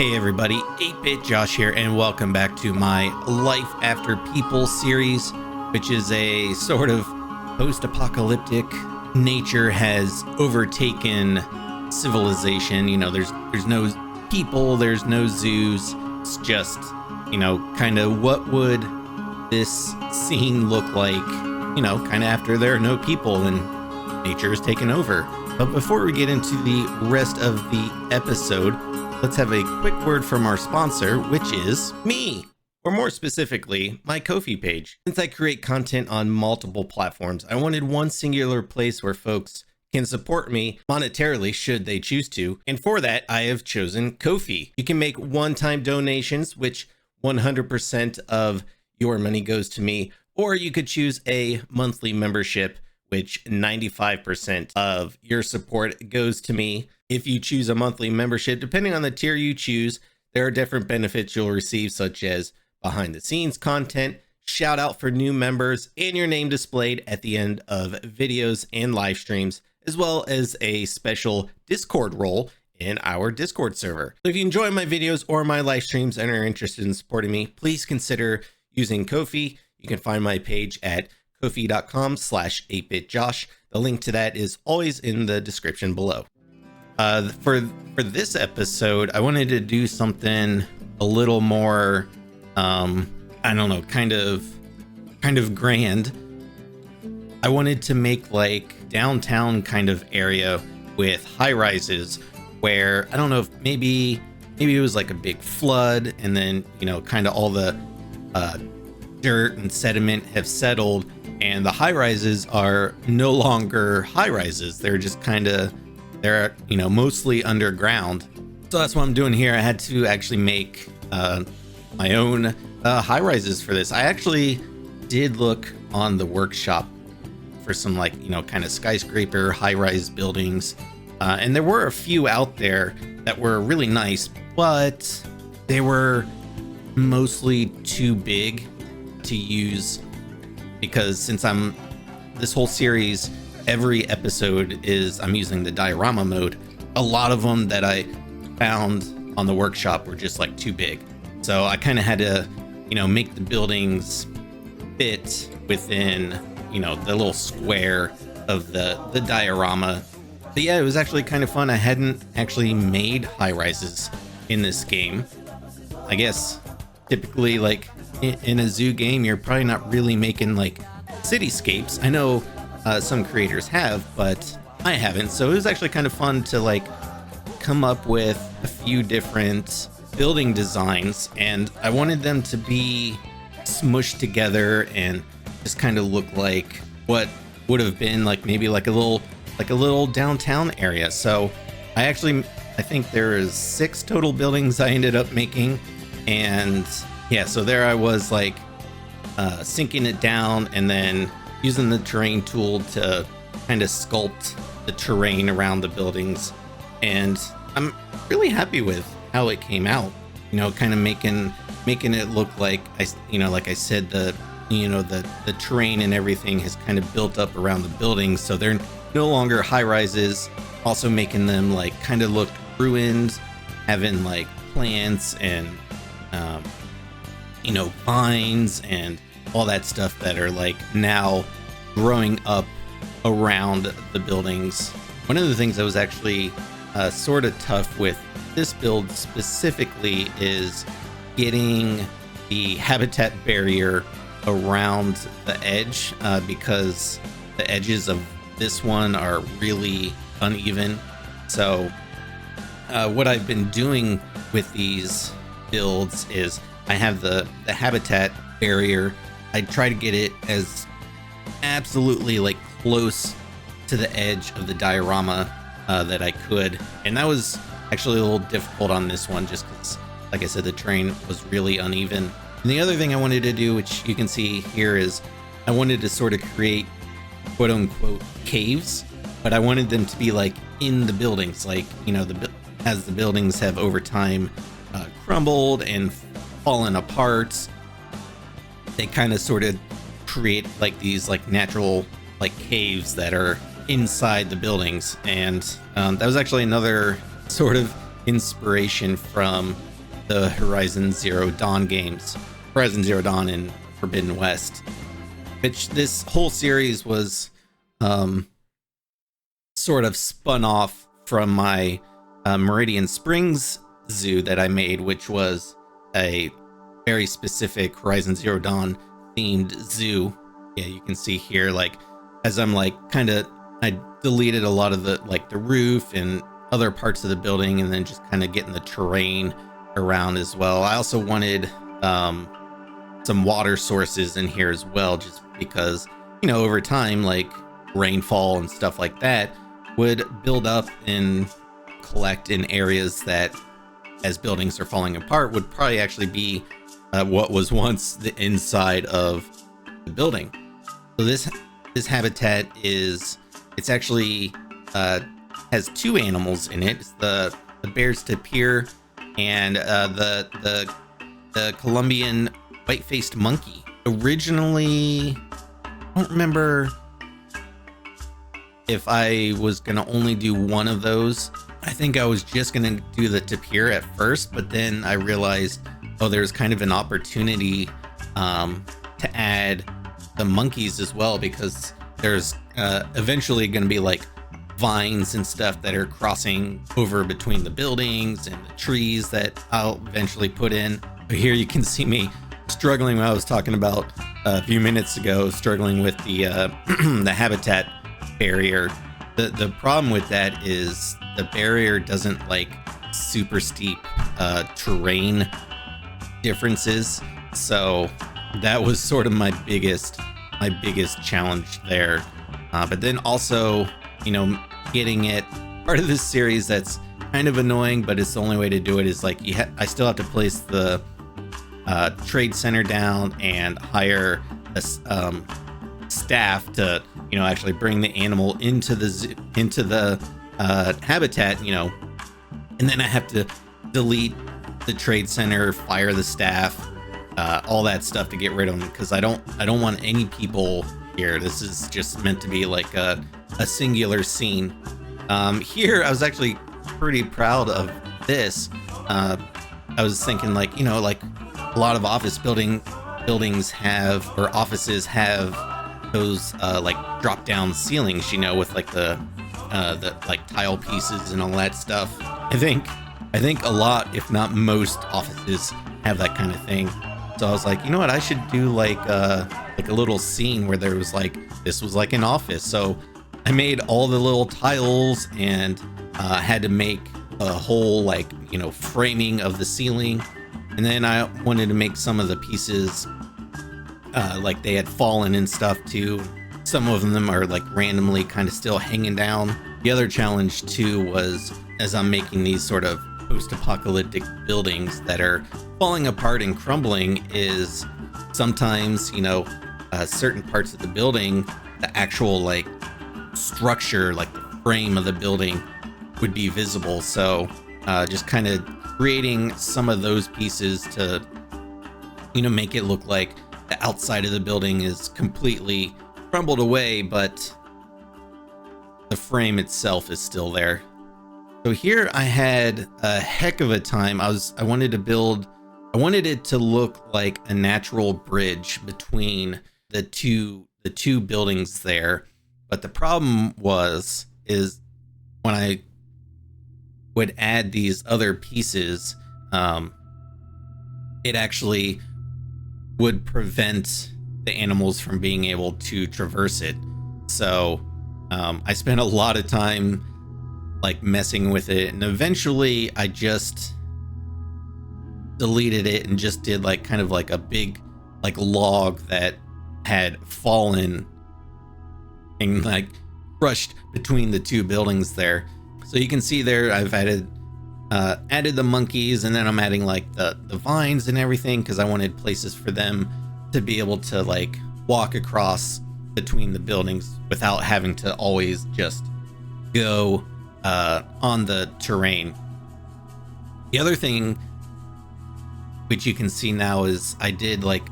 Hey everybody, 8-Bit Josh here, and welcome back to my Life After People series, which is a sort of post-apocalyptic. Nature has overtaken civilization. You know, there's no people, there's no zoos. It's just, you know, kind of what would this scene look like, you know, kind of after there are no people and nature is taken over. But before we get into the rest of the episode, let's have a quick word from our sponsor, which is me, or more specifically, my Kofi page. Since I create content on multiple platforms, I wanted one singular place where folks can support me monetarily should they choose to. And for that, I have chosen Kofi. You can make one-time donations, which 100% of your money goes to me, or you could choose a monthly membership, which 95% of your support goes to me. If you choose a monthly membership, depending on the tier you choose, there are different benefits you'll receive, such as behind the scenes content, shout out for new members, and your name displayed at the end of videos and live streams, as well as a special Discord role in our Discord server. So if you enjoy my videos or my live streams and are interested in supporting me, please consider using Kofi. You can find my page at kofi.com/8bitjosh. The link to that is always in the description below. For this episode, I wanted to do something a little more, I don't know, kind of grand. I wanted to make like downtown kind of area with high rises where, I don't know if maybe it was like a big flood and then, you know, kind of all the dirt and sediment have settled and the high rises are no longer high rises. They're just kind of, they're, you know, mostly underground. So that's what I'm doing here. I had to actually make my own high rises for this. I actually did look on the workshop for some, like, you know, kind of skyscraper high rise buildings. And there were a few out there that were really nice, but they were mostly too big to use, because since this whole series, every episode is I'm using the diorama mode. A lot of them that I found on the workshop were just like too big. So I kind of had to, you know, make the buildings fit within, you know, the little square of the diorama. But yeah, it was actually kind of fun. I hadn't actually made high rises in this game. I guess typically, like in a zoo game, you're probably not really making like cityscapes. I know some creators have, but I haven't. So it was actually kind of fun to like come up with a few different building designs, and I wanted them to be smushed together and just kind of look like what would have been like maybe like a little downtown area. So I think there is 6 total buildings I ended up making, and yeah, so there I was like sinking it down and then using the terrain tool to kind of sculpt the terrain around the buildings. And I'm really happy with how it came out, you know, kind of making it look like, like I said, the terrain and everything has kind of built up around the buildings. So they're no longer high rises, also making them like kind of look ruined, having like plants and, vines and all that stuff that are like now growing up around the buildings. One of the things that was actually sort of tough with this build specifically is getting the habitat barrier around the edge, because the edges of this one are really uneven. So what I've been doing with these builds is I have the habitat barrier. I try to get it as absolutely like close to the edge of the diorama that I could, and that was actually a little difficult on this one just because, like I said, the terrain was really uneven. And the other thing I wanted to do, which you can see here, is I wanted to sort of create quote unquote caves, but I wanted them to be like in the buildings, like, you know, as the buildings have over time crumbled and fallen apart, they kind of sort of create like these like natural like caves that are inside the buildings. And that was actually another sort of inspiration from the Horizon Zero Dawn games, Horizon Zero Dawn and Forbidden West, which this whole series was sort of spun off from my Meridian Springs zoo that I made, which was a very specific Horizon Zero Dawn themed zoo. Yeah, you can see here, like, as I'm like I deleted a lot of the roof and other parts of the building, and then just kind of getting the terrain around as well. I also wanted some water sources in here as well, just because, you know, over time, like rainfall and stuff like that would build up and collect in areas that, as buildings are falling apart, would probably actually be what was once the inside of the building. So this habitat it's actually has two animals in it. It's the bear's tapir and the Colombian white-faced monkey. Originally, I don't remember if I was gonna only do one of those. I think I was just gonna do the tapir at first, but then I realized, oh, there's kind of an opportunity to add the monkeys as well, because there's eventually going to be like vines and stuff that are crossing over between the buildings and the trees that I'll eventually put in. Here you can see me struggling when I was talking about a few minutes ago, struggling with the the habitat barrier. The problem with that is the barrier doesn't like super steep terrain differences, so that was sort of my biggest challenge there. But then also, you know, getting it, part of this series that's kind of annoying, but it's the only way to do it, is like I still have to place the trade center down and hire a staff to, you know, actually bring the animal into the habitat, you know, and then I have to delete the trade center, fire the staff, all that stuff to get rid of them, because I don't want any people here. This is just meant to be like a singular scene. Here I was actually pretty proud of this. I was thinking, like, you know, like a lot of office buildings have, or offices have, those like drop down ceilings, you know, with like the like tile pieces and all that stuff. I think a lot, if not most, offices have that kind of thing. So I was like, you know what, I should do like a little scene where there was like, this was like an office. So I made all the little tiles and had to make a whole, like, you know, framing of the ceiling. And then I wanted to make some of the pieces like they had fallen and stuff too. Some of them are like randomly kind of still hanging down. The other challenge too was, as I'm making these sort of post-apocalyptic buildings that are falling apart and crumbling, is sometimes, you know, certain parts of the building, the actual like structure, like the frame of the building, would be visible. So just kind of creating some of those pieces to, you know, make it look like the outside of the building is completely crumbled away, but the frame itself is still there. So here I had a heck of a time. I wanted it to look like a natural bridge between the two buildings there. But the problem is when I would add these other pieces, it actually would prevent the animals from being able to traverse it. So I spent a lot of time like messing with it, and eventually I just deleted it and just did like kind of like a big like log that had fallen and like crushed between the two buildings there. So you can see there I've added the monkeys, and then I'm adding like the vines and everything, because I wanted places for them to be able to like walk across between the buildings without having to always just go on the terrain. The other thing which you can see now is I did like,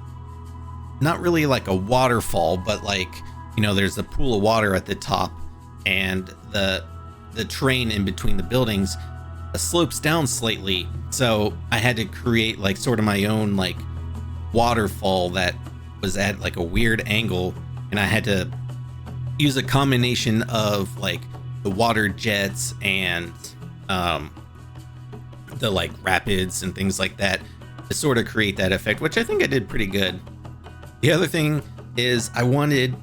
not really like a waterfall, but like, you know, there's a pool of water at the top, and the terrain in between the buildings slopes down slightly, So I had to create like sort of my own like waterfall that was at like a weird angle, and I had to use a combination of like the water jets and the like rapids and things like that to sort of create that effect, which I think I did pretty good. The other thing is I wanted,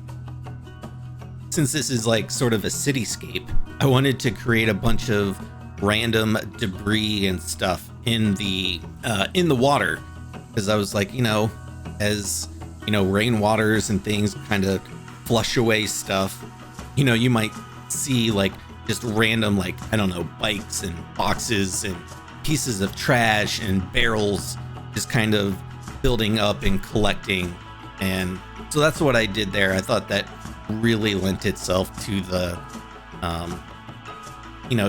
since this is like sort of a cityscape, I wanted to create a bunch of random debris and stuff in the water, because I was like, as rainwaters and things kind of flush away stuff, you might see like just random, like, I don't know, bikes and boxes and pieces of trash and barrels just kind of building up and collecting. And so that's what I did there. I thought that really lent itself to the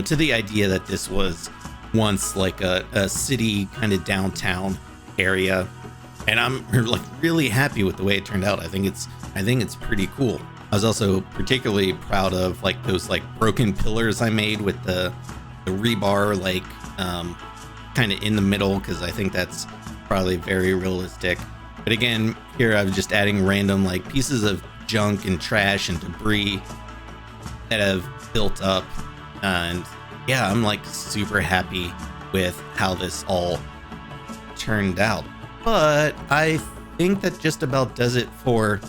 to the idea that this was once like a city kind of downtown area, and I'm like really happy with the way it turned out. I think it's pretty cool. I was also particularly proud of like those like broken pillars I made with the rebar like kind of in the middle, because I think that's probably very realistic. But again, here I was just adding random like pieces of junk and trash and debris that have built up, and yeah, I'm like super happy with how this all turned out. But I think that just about does it for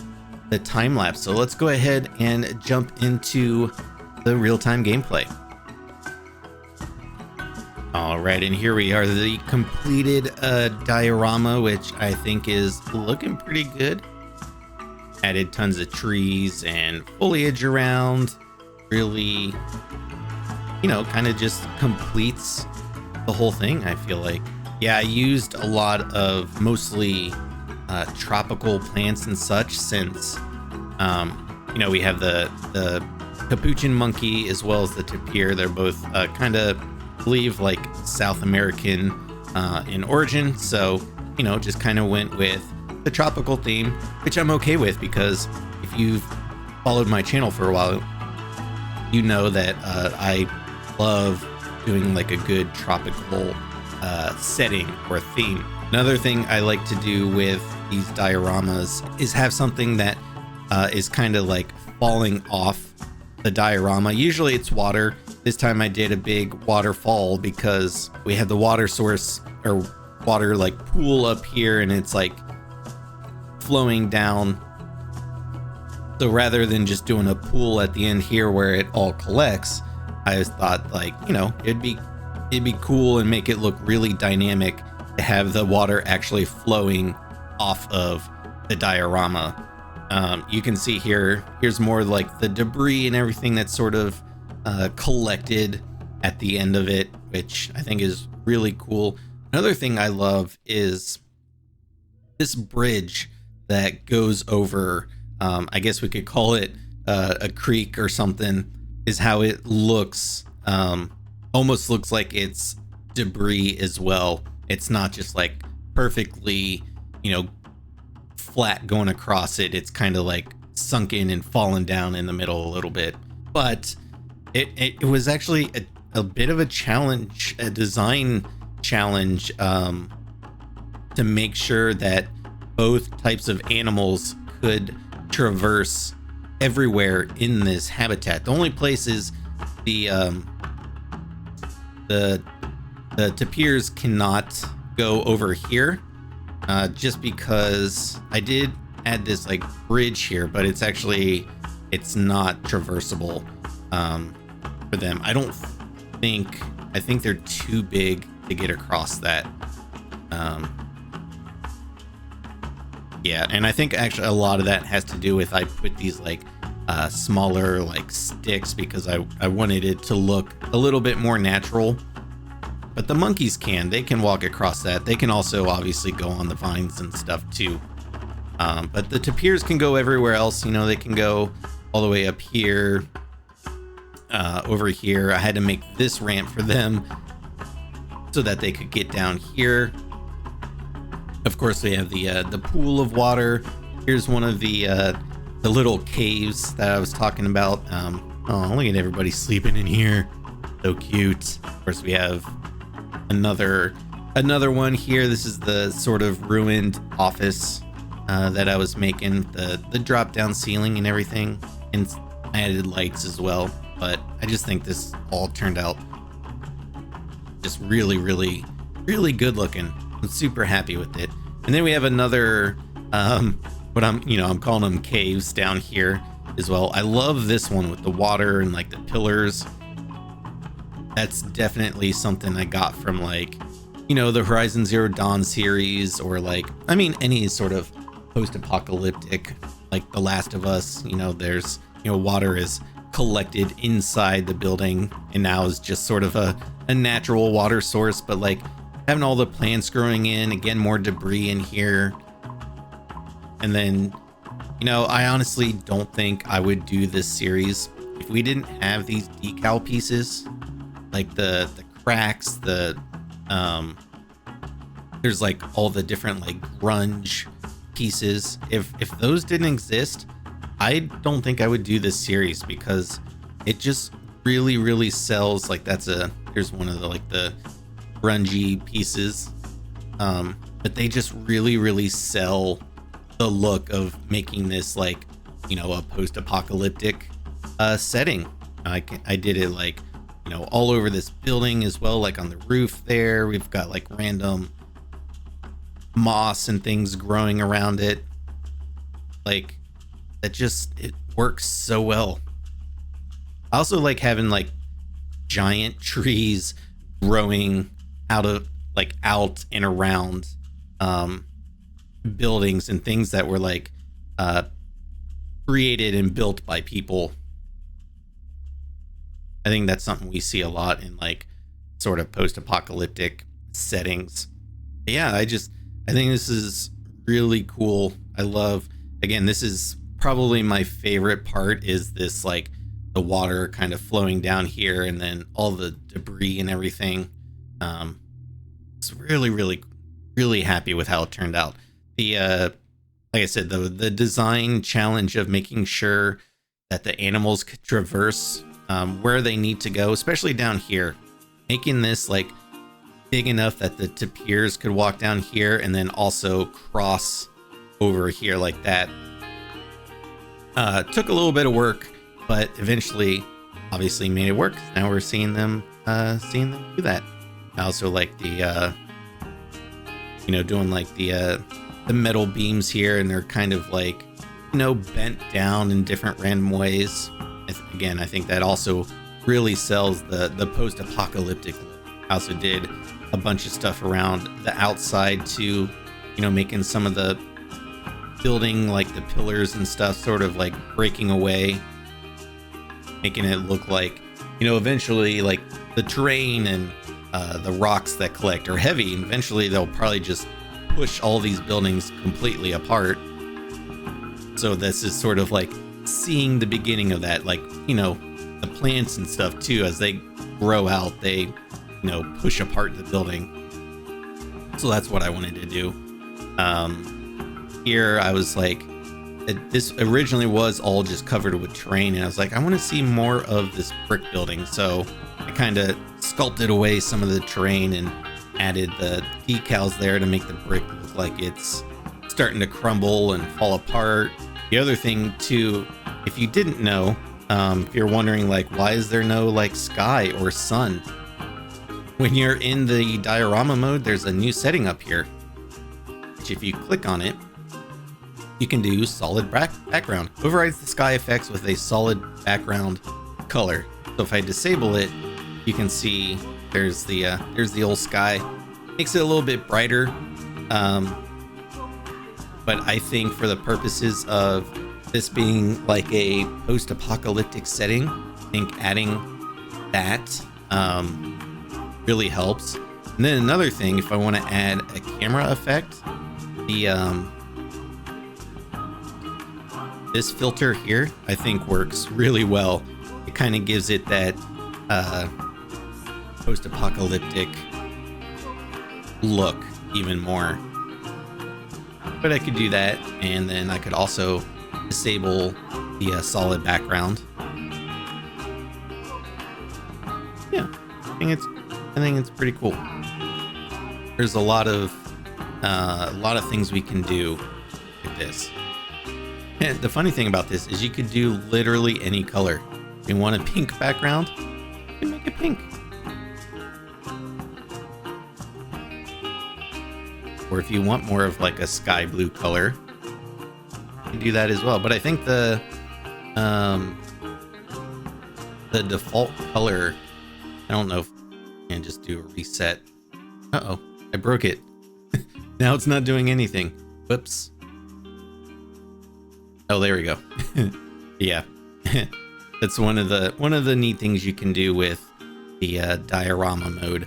the time lapse. So let's go ahead and jump into the real-time gameplay. All right, and here we are, the completed diorama, which I think is looking pretty good. Added tons of trees and foliage around. Really, kind of just completes the whole thing, I feel like. Yeah, I used a lot of mostly tropical plants and such, since we have the capuchin monkey as well as the tapir. They're both kind of, I believe, like South American in origin. So just kind of went with the tropical theme, which I'm okay with, because if you've followed my channel for a while, you know that I love doing like a good tropical setting or theme. Another thing I like to do with these dioramas is have something that is kind of like falling off the diorama. Usually it's water. This time I did a big waterfall because we had the water source or water like pool up here, and it's like flowing down. So rather than just doing a pool at the end here where it all collects, I just thought like, it'd be cool and make it look really dynamic to have the water actually flowing off of the diorama. You can see here's more like the debris and everything that's sort of collected at the end of it, which I think is really cool. Another thing I love is this bridge that goes over, I guess we could call it a creek or something, is how it looks. Almost looks like it's debris as well. It's not just like perfectly, flat going across it. It's kind of like sunken and fallen down in the middle a little bit. But it was actually a bit of a challenge, a design challenge, to make sure that both types of animals could traverse everywhere in this habitat. The only place is the tapirs cannot go over here, just because I did add this like bridge here, but it's not traversable for them. I think they're too big to get across that. Yeah, and I think actually a lot of that has to do with I put these like smaller like sticks because I wanted it to look a little bit more natural. But the monkeys they can walk across that. They can also obviously go on the vines and stuff too. But the tapirs can go everywhere else. They can go all the way up here, over here. I had to make this ramp for them so that they could get down here. Of course, we have the pool of water. Here's one of the little caves that I was talking about. Oh, look at everybody sleeping in here. So cute. Of course, we have another Another one here. This is the sort of ruined office that I was making, the drop down ceiling and everything, and I added lights as well. But I just think this all turned out just really, really, really good looking. I'm super happy with it. And then we have another, what I'm calling them caves down here as well. I love this one with the water and like the pillars. That's definitely something I got from like, the Horizon Zero Dawn series, or like, any sort of post-apocalyptic, like The Last of Us. There's, water is collected inside the building and now is just sort of a natural water source, but like having all the plants growing in, again, more debris in here. And then, I honestly don't think I would do this series if we didn't have these decal pieces, like the cracks, there's like all the different like grunge pieces. If those didn't exist, I don't think I would do this series, because it just really, really sells. Like here's one of the grungy pieces, but they just really, really sell the look of making this like, a post-apocalyptic setting. I did it like, all over this building as well, like on the roof there. We've got like random moss and things growing around it. Like, it works so well. I also like having like giant trees growing out and around buildings and things that were like created and built by people. I think that's something we see a lot in like sort of post-apocalyptic settings. But yeah, I think this is really cool. I love, again, this is probably my favorite part, is this like the water kind of flowing down here and then all the debris and everything. It's really, really, really happy with how it turned out. The like I said, the design challenge of making sure that the animals could traverse where they need to go, especially down here, making this like big enough that the tapirs could walk down here and then also cross over here like that. Took a little bit of work, but eventually obviously made it work. Now we're seeing them do that. I also like the doing like the metal beams here, and they're kind of like bent down in different random ways. Again, I think that also really sells the post-apocalyptic look. I also did a bunch of stuff around the outside too, making some of the building, like the pillars and stuff, sort of like breaking away, making it look like, eventually like the terrain and the rocks that collect are heavy, and eventually they'll probably just push all these buildings completely apart. So this is sort of like seeing the beginning of that, like, the plants and stuff too, as they grow out, they, push apart the building. So that's what I wanted to do. Here I was like, this originally was all just covered with terrain, and I was like, I want to see more of this brick building. So I kind of sculpted away some of the terrain and added the decals there to make the brick look like it's starting to crumble and fall apart. The other thing too, if you didn't know, if you're wondering like, why is there no like sky or sun? When you're in the diorama mode, there's a new setting up here, which if you click on it, you can do solid background. Overrides the sky effects with a solid background color. So if I disable it, you can see there's the old sky. Makes it a little bit brighter. But I think for the purposes of this being like a post-apocalyptic setting, I think adding that really helps. And then another thing, if I want to add a camera effect, this filter here, I think works really well. It kind of gives it that post-apocalyptic look even more. But I could do that, and then I could also disable the solid background. Yeah, I think it's pretty cool. there's a lot of things we can do with this. And the funny thing about this is you could do literally any color. If you want a pink background, you can make it pink. Or if you want more of like a sky blue color, you can do that as well. But I think the default color, I don't know if I can just do a reset. Uh-oh, I broke it. Now it's not doing anything. Whoops. Oh, there we go. Yeah. That's one of the neat things you can do with the diorama mode.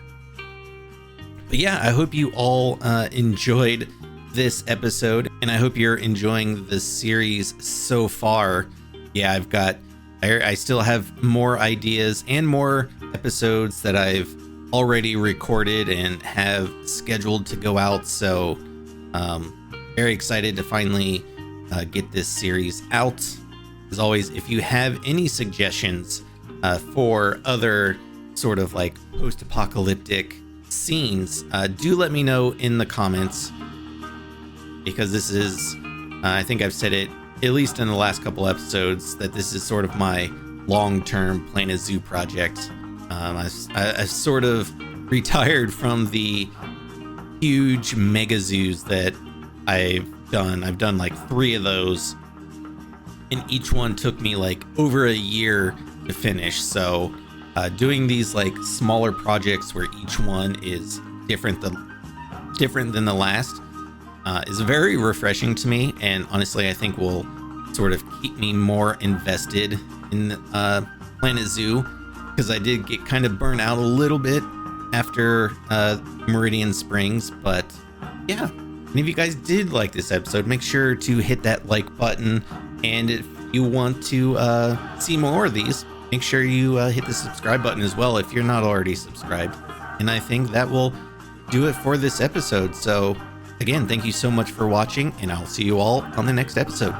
But yeah, I hope you all enjoyed this episode, and I hope you're enjoying the series so far. Yeah, I still have more ideas and more episodes that I've already recorded and have scheduled to go out. So very excited to finally get this series out. As always, if you have any suggestions for other sort of like post-apocalyptic scenes, do let me know in the comments, because this is I think I've said it at least in the last couple episodes that this is sort of my long-term Planet Zoo project. I sort of retired from the huge mega zoos that I've done like 3 of those, and each one took me like over a year to finish. So doing these like smaller projects where each one is different than the last is very refreshing to me, and honestly I think will sort of keep me more invested in Planet Zoo, because I did get kind of burnt out a little bit after Meridian Springs. But yeah, and if you guys did like this episode, make sure to hit that like button, and if you want to see more of these, make sure you hit the subscribe button as well if you're not already subscribed. And I think that will do it for this episode. So again, thank you so much for watching, and I'll see you all on the next episode.